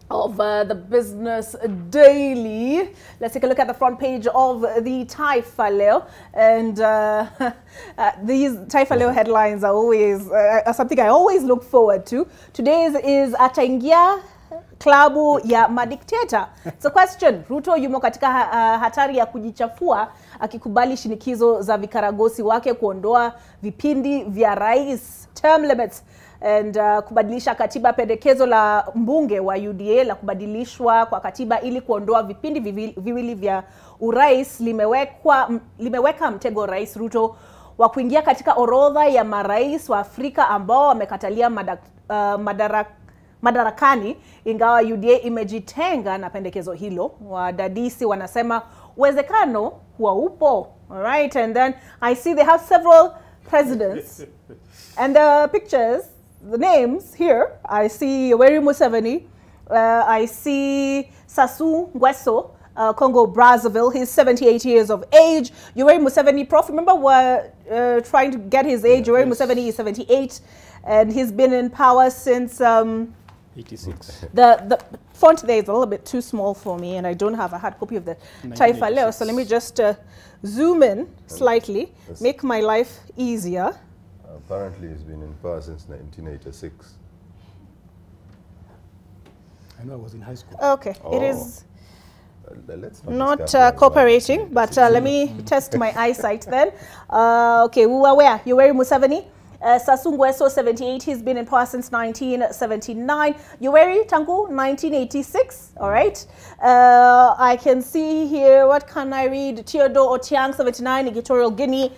of the Business Daily. Let's take a look at the front page of the Taifa Leo. And these Taifa Leo headlines are always something I always look forward to. Today's is ataingia klabu ya madikteta. It's a question. Ruto yumo katika hatari ya kujichafua akikubali shinikizo za vikaragosi wake kuondoa vipindi vya rais, term limits, and kubadilisha katiba. Pendekezo la mbunge wa UDA la kubadilishwa kwa katiba ili kuondoa vipindi viwili vya urais limeweka mtego Rais Ruto wa kuingia katika orodha ya marais wa Afrika ambao wamekatalia madarakani, ingawa UDA imejitenga na pendekezo hilo. Wadadisi wanasema uwezekano huwa upo. All right, and then I see they have several presidents and the pictures, the names here. I see Yoweri Museveni, I see Sassou Nguesso, Congo Brazzaville. He's 78 years of age. Yoweri Museveni, Prof, remember we're trying to get his age. Yoweri Museveni is 78 and he's been in power since 86. The font there is a little bit too small for me, and I don't have a hard copy of the Taifa Leo, so let me just zoom in slightly, make my life easier. Apparently he's been in power since 1986. I know I was in high school. Okay, it is Let's not discuss that. cooperating, but let me test my eyesight then. Okay, we were where? Yoweri Museveni. Sassou Nguesso, 78, he's been in power since 1979. Yoweri Tangu, 1986, all right. I can see here, what can I read? Theodore Otiang, 79, Equatorial Guinea.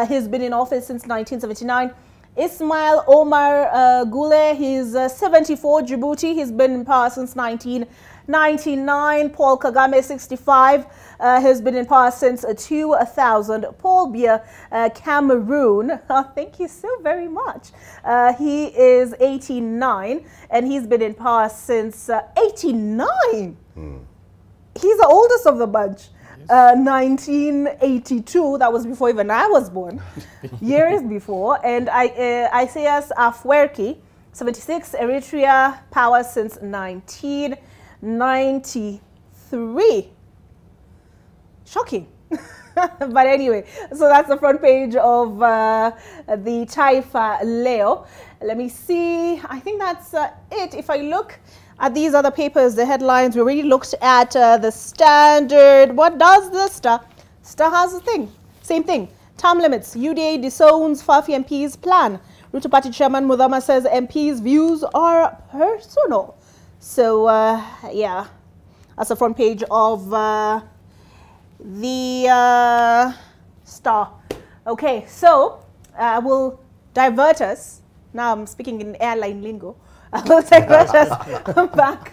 He's been in office since 1979. Ismail Omar Gule, he's 74, Djibouti, he's been in power since 1999. Paul Kagame, 65, has been in power since 2000. Paul Biya, Cameroon, thank you so very much. He is 89 and he's been in power since 89. He's the oldest of the bunch. 1982, that was before even I was born, years before. And Isaias Afwerki, 76, Eritrea, power since 1993. Shocking. But anyway, so that's the front page of the Taifa Leo. Let me see. I think that's it. If I look at these other papers, the headlines, we already looked at the Standard. What does the Star? Star has a thing. Same thing. Term limits. UDA disowns Fafi MP's plan. Ruto Party Chairman Mudhama says MP's views are personal. So, yeah, that's the front page of the Star. Okay, so I will divert us. Now I'm speaking in airline lingo. I will divert us back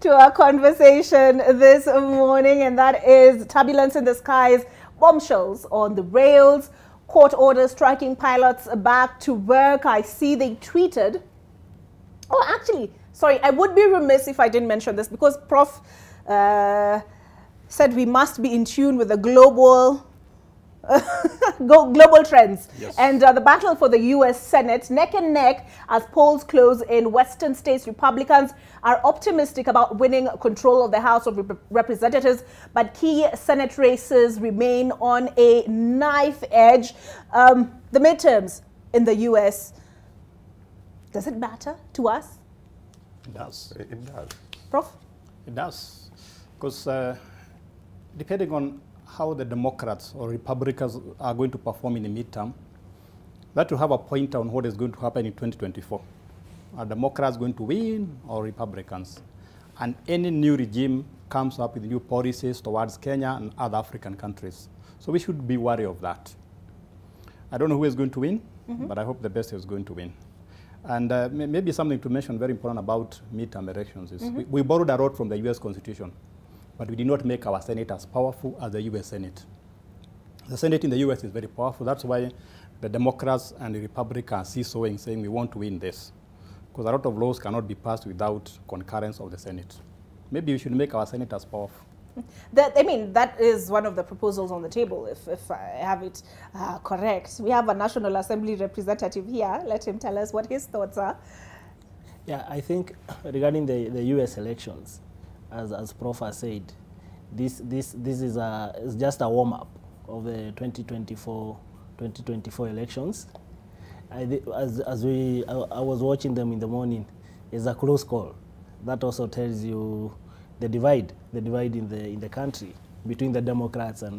to our conversation this morning, and that is turbulence in the skies, bombshells on the rails, court orders striking pilots back to work. I see they tweeted. Oh, actually, sorry, I would be remiss if I didn't mention this because Prof said we must be in tune with the global global trends. Yes. And the battle for the U.S. Senate, neck and neck as polls close in Western states. Republicans are optimistic about winning control of the House of Representatives, but key Senate races remain on a knife edge. The midterms in the U.S., does it matter to us? It does. It does. Prof? It does. Because depending on how the Democrats or Republicans are going to perform in the midterm, that will have a pointer on what is going to happen in 2024. Are Democrats going to win or Republicans? And any new regime comes up with new policies towards Kenya and other African countries. So we should be wary of that. I don't know who is going to win, but I hope the best is going to win. And maybe something to mention very important about midterm elections is we borrowed a lot from the US Constitution, but we did not make our Senate as powerful as the US Senate. The Senate in the US is very powerful. That's why the Democrats and the Republicans seesawing, saying we want to win this. Because a lot of laws cannot be passed without concurrence of the Senate. Maybe we should make our Senate as powerful. I mean, that is one of the proposals on the table, if I have it correct. We have a National Assembly representative here. Let him tell us what his thoughts are. Yeah, I think regarding the US elections, as Prof has said, this is just a warm-up of the 2024 elections. I was watching them in the morning. It's a close call. That also tells you the divide in the country between the Democrats and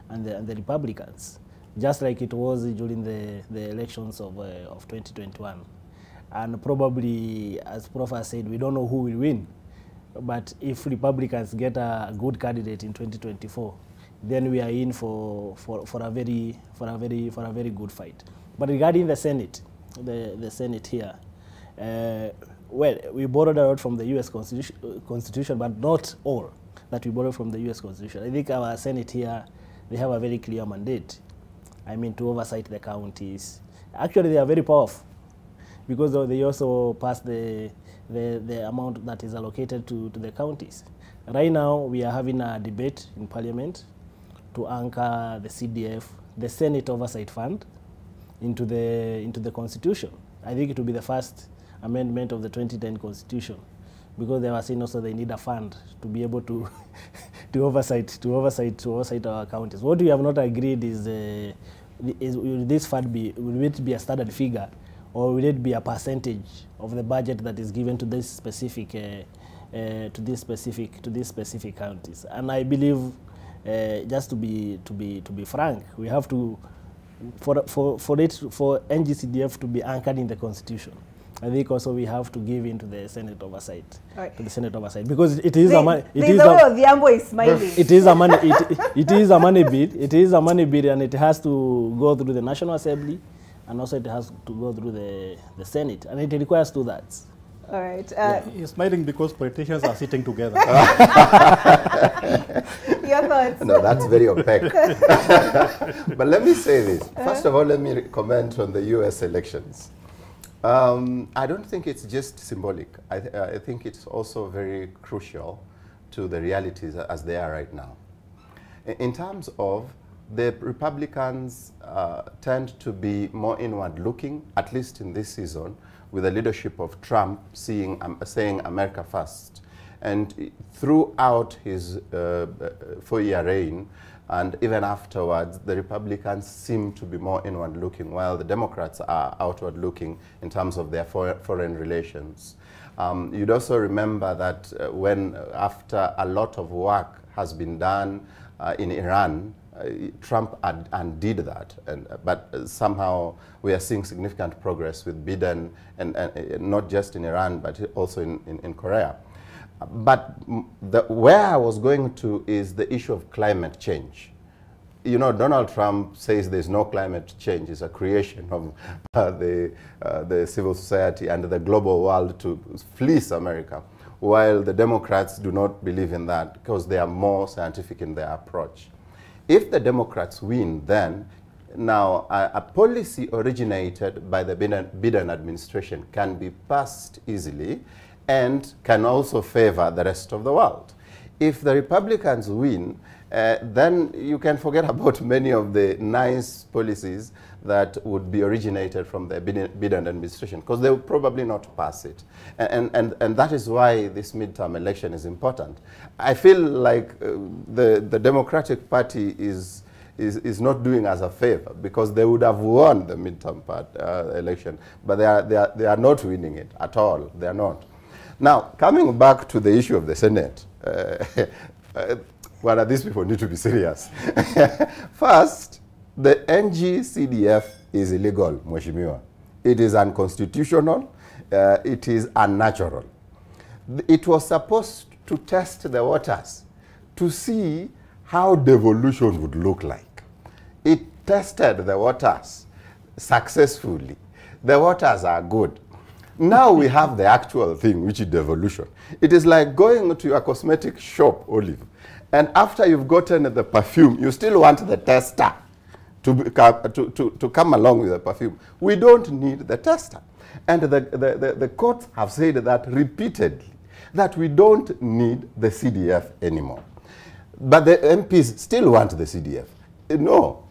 the Republicans, just like it was during the elections of 2021. And probably, as Prof has said, we don't know who will win. But if Republicans get a good candidate in 2024, then we are in for a very good fight. But regarding the Senate, the Senate here, well, we borrowed a lot from the U.S. Constitution, but not all that we borrowed from the U.S. Constitution. I think our Senate here, they have a very clear mandate. I mean, to oversight the counties. Actually, they are very powerful because they also pass the amount that is allocated to the counties. Right now, we are having a debate in Parliament to anchor the CDF, the Senate Oversight Fund, into the Constitution. I think it will be the first amendment of the 2010 Constitution, because they were saying also they need a fund to be able to to oversight our counties. What we have not agreed is will this fund will it be a standard figure, or will it be a percentage of the budget that is given to this specific to these specific counties? And I believe, just to be frank, we have to, for NGCDF to be anchored in the Constitution, I think also we have to give in to the Senate oversight, to the Senate oversight, because it is a money. It is a money. It is a money bill. It is a money bill, and it has to go through the National Assembly, and also it has to go through the Senate, and it requires two thirds. All right. He's smiling because politicians are sitting together. Your thoughts? No, that's very opaque. But let me say this. First of all, let me comment on the US elections. I don't think it's just symbolic. I think it's also very crucial to the realities as they are right now. In terms of the Republicans tend to be more inward-looking, at least in this season, with the leadership of Trump saying America first. And throughout his 4-year reign, and even afterwards, the Republicans seem to be more inward-looking, while the Democrats are outward-looking in terms of their foreign relations. You'd also remember that after a lot of work has been done in Iran, Trump undid that, but somehow we are seeing significant progress with Biden, and not just in Iran, but also in Korea. But where I was going to is the issue of climate change. You know, Donald Trump says there's no climate change. It's a creation of the civil society and the global world to fleece America, while the Democrats do not believe in that because they are more scientific in their approach. If the Democrats win, then now a policy originated by the Biden administration can be passed easily and can also favor the rest of the world. If the Republicans win, then you can forget about many of the nice policies that would be originated from the Biden administration, because they will probably not pass it. And that is why this midterm election is important. I feel like the Democratic Party is not doing us a favor, because they would have won the midterm election, but they are not winning it at all. They are not. Now, coming back to the issue of the Senate, well, these people need to be serious. First, the NGCDF is illegal, Mheshimiwa. It is unconstitutional. It is unnatural. It was supposed to test the waters to see how devolution would look like. It tested the waters successfully. The waters are good. Now we have the actual thing, which is devolution. It is like going to a cosmetic shop, Olive, and after you've gotten the perfume, you still want the tester to come along with the perfume. We don't need the tester. And the courts have said that repeatedly, that we don't need the CDF anymore. But the MPs still want the CDF. No,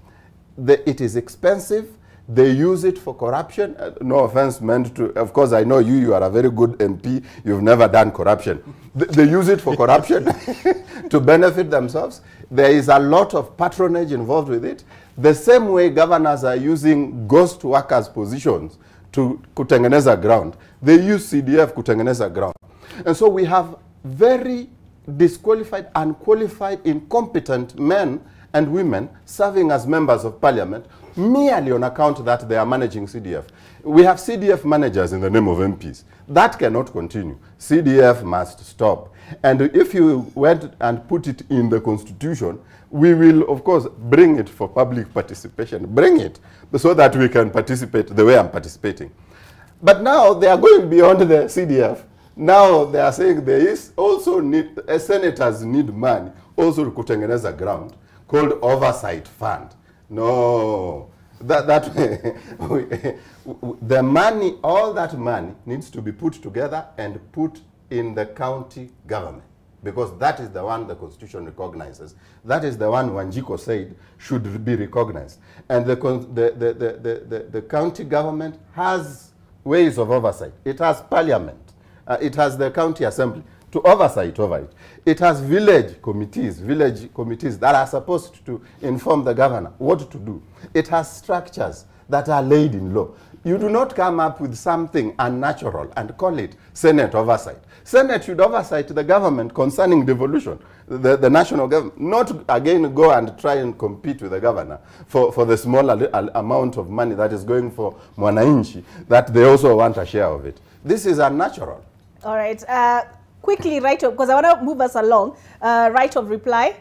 it is expensive. They use it for corruption. No offense meant to, of course, I know you are a very good MP. You've never done corruption. They use it for corruption to benefit themselves. There is a lot of patronage involved with it. The same way governors are using ghost workers' positions to kutengeneza ground. They use CDF kutengeneza ground. And so we have very disqualified, unqualified, incompetent men and women serving as members of parliament merely on account that they are managing CDF. We have CDF managers in the name of MPs. That cannot continue. CDF must stop. And if you went and put it in the Constitution, we will, of course, bring it for public participation. Bring it so that we can participate the way I'm participating. But now they are going beyond the CDF. Now they are saying there is also need, senators need money also to kutengeneza ground called oversight fund. No, the money, all that money needs to be put together and put in the county government, because that is the one the Constitution recognizes. That is the one Wanjiko said should be recognized. And the county government has ways of oversight. It has parliament. It has the county assembly to oversight over it. It has village committees that are supposed to inform the governor what to do. It has structures that are laid in law. You do not come up with something unnatural and call it Senate oversight. Senate should oversight the government concerning devolution, the national government, not again go and try and compete with the governor for the small amount of money that is going for Mwananchi, that they also want a share of it. This is unnatural. All right. Quickly, right of, because I want to move us along. Right of reply.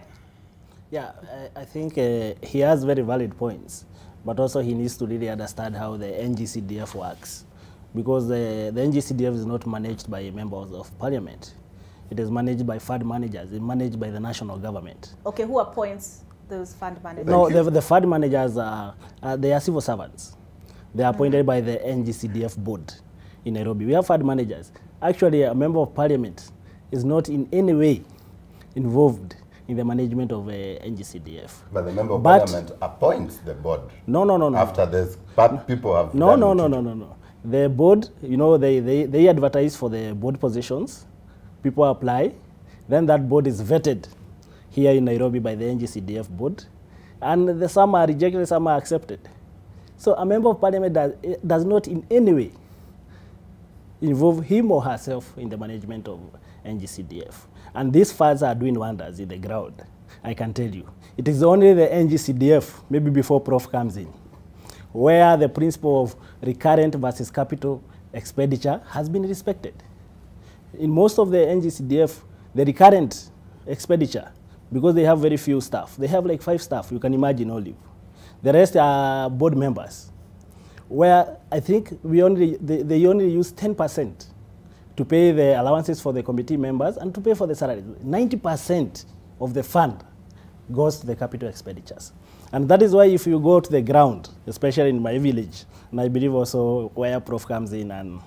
Yeah, I think he has very valid points, but also he needs to really understand how the NGCDF works, because the NGCDF is not managed by members of parliament. It is managed by fund managers. It's managed by the national government. Okay, who appoints those fund managers? No, the fund managers they are civil servants. They are appointed by the NGCDF board in Nairobi. We have fund managers. Actually, a member of parliament is not in any way involved in the management of NGCDF. But the member of parliament appoints the board. No. After this, people have No. The board, you know, they advertise for the board positions. People apply. Then that board is vetted here in Nairobi by the NGCDF board. And some are rejected, some are accepted. So a member of parliament does not in any way involve him or herself in the management of NGCDF. And these funds are doing wonders in the ground, I can tell you. It is only the NGCDF, maybe before Prof comes in, where the principle of recurrent versus capital expenditure has been respected. In most of the NGCDF, the recurrent expenditure, because they have very few staff, they have like 5 staff, you can imagine only. The rest are board members, where I think they only use 10% to pay the allowances for the committee members and to pay for the salaries. 90% of the fund goes to the capital expenditures. And that is why if you go to the ground, especially in my village, and I believe also where Prof comes in and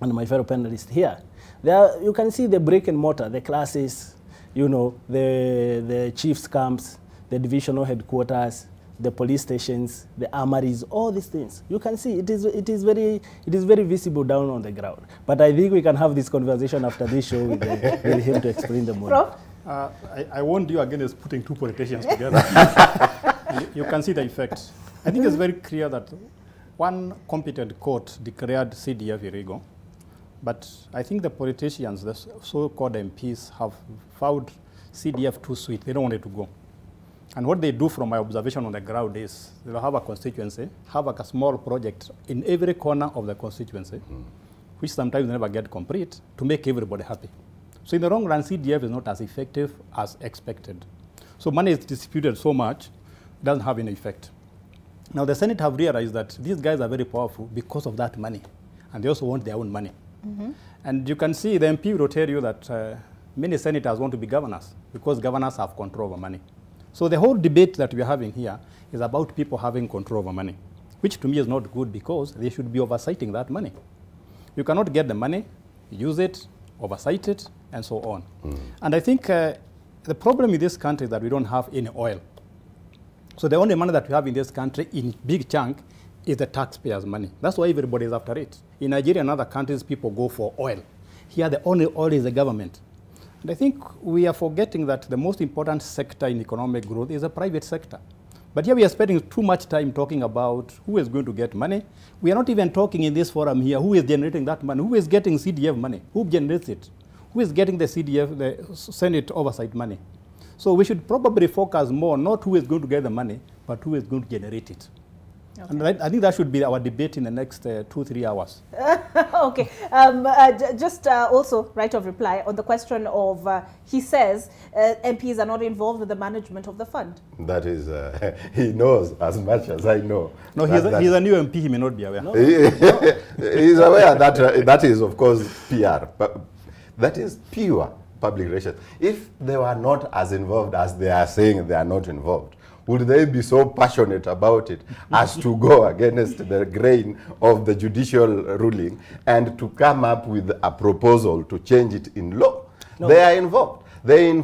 my fellow panelists here, you can see the brick and mortar, the classes, you know, the chief's camps, the divisional headquarters, the police stations, the armories, all these things. You can see it is very visible down on the ground. But I think we can have this conversation after this show with him to explain the model. I warned you against putting 2 politicians together. you can see the effect. I think it's very clear that one competent court declared CDF illegal, but I think the politicians, the so-called MPs, have found CDF too sweet. They don't want it to go. And what they do from my observation on the ground is they'll have a constituency, have a small project in every corner of the constituency, which sometimes never get complete, to make everybody happy. So in the long run, CDF is not as effective as expected. So money is distributed so much, it doesn't have any effect. Now the Senate have realized that these guys are very powerful because of that money, and they also want their own money. And you can see the MP will tell you that many senators want to be governors because governors have control over money. So the whole debate that we're having here is about people having control over money, which to me is not good because they should be oversighting that money. You cannot get the money, use it, oversight it, and so on. And I think the problem in this country is that we don't have any oil. So the only money that we have in this country in big chunk is the taxpayers' money. That's why everybody is after it. In Nigeria and other countries, people go for oil. Here, the only oil is the government. And I think we are forgetting that the most important sector in economic growth is the private sector. But here we are spending too much time talking about who is going to get money. We are not even talking in this forum here who is generating that money, who is getting CDF money, who generates it, who is getting the CDF, the Senate oversight money. So we should probably focus more, not who is going to get the money, but who is going to generate it. Okay. And I think that should be our debate in the next 2-3 hours. Okay. Just also right of reply on the question of, he says MPs are not involved with the management of the fund. That is, he knows as much as I know. No, he's a new MP, he may not be aware. No. He's aware that that is, of course, PR. But that is pure public relations. If they were not as involved as they are saying they are not involved, would they be so passionate about it as to go against the grain of the judicial ruling and to come up with a proposal to change it in law? No. They are involved. They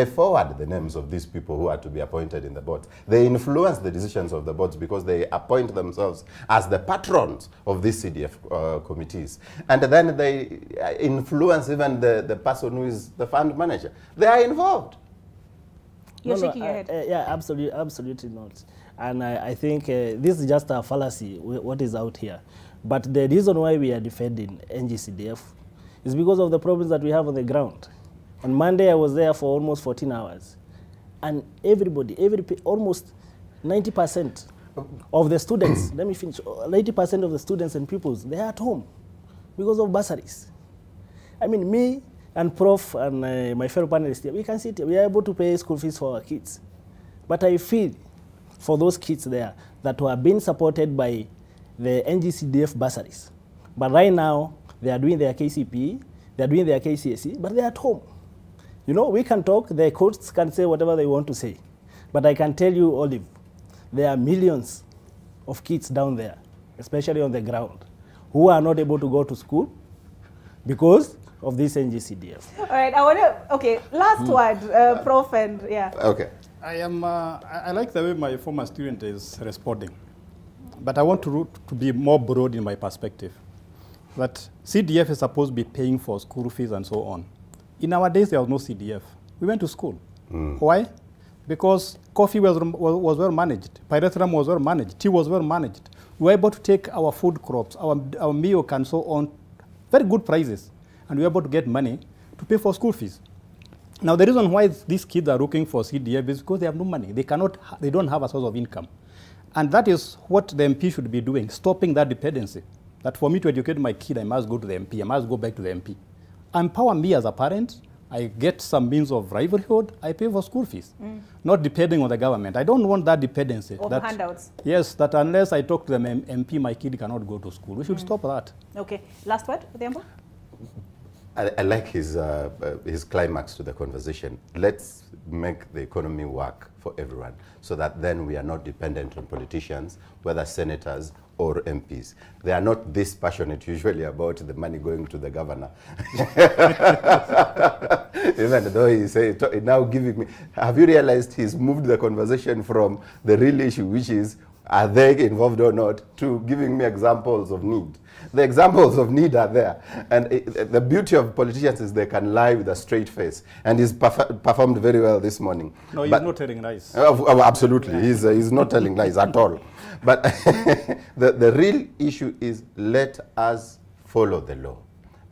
forward the names of these people who are to be appointed in the boards. They influence the decisions of the boards because they appoint themselves as the patrons of these CDF committees. And then they influence even the person who is the fund manager. They are involved. You're shaking your head. Yeah, absolutely not. And I think this is just a fallacy, what is out here. But the reason why we are defending NGCDF is because of the problems that we have on the ground. On Monday, I was there for almost 14 hours. And everybody, almost 90% of the students, let me finish, 90% of the students and pupils, they are at home because of bursaries. I mean, me and Prof and my fellow panelists here, we can sit here, we are able to pay school fees for our kids. But I feel for those kids there that were being supported by the NGCDF bursaries. But right now, they are doing their KCPE, they are doing their KCSE, but they are at home. You know, we can talk, the courts can say whatever they want to say. But I can tell you, Olive, there are millions of kids down there, especially on the ground, who are not able to go to school because of this NGCDF. All right, I want to, okay, last word, Prof, and yeah. Okay. I like the way my former student is responding, but I want to be more broad in my perspective. That CDF is supposed to be paying for school fees and so on. In our days, there was no CDF. We went to school. Why? Because coffee was well managed, pyrethrum was well managed, tea was well managed. We were able to take our food crops, our milk and so on, very good prices, and we were able to get money to pay for school fees. Now, the reason why these kids are looking for CDF is because they have no money. They don't have a source of income. And that is what the MP should be doing, stopping that dependency. That for me to educate my kid, I must go to the MP, I must go back to the MP. Empower me as a parent, I get some means of livelihood, I pay for school fees, not depending on the government. I don't want that dependency. Or handouts. Yes, that unless I talk to the MP, my kid cannot go to school. We should stop that. Okay, last word, Odhiambo? I like his climax to the conversation. Let's make the economy work for everyone so that then we are not dependent on politicians, whether senators or MPs. They are not this passionate usually about the money going to the governor. Even though he says, now giving me, have you realized he's moved the conversation from the real issue, which is, are they involved or not, to giving me examples of need. The examples of need are there. And the beauty of politicians is they can lie with a straight face. And he's performed very well this morning. No, he's not telling lies. Absolutely. He's not telling lies at all. But the real issue is let us follow the law.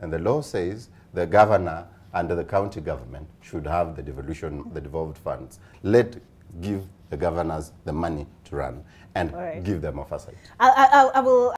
And the law says the governor and the county government should have the devolved funds. Give the governors the money to run and give them oversight. I will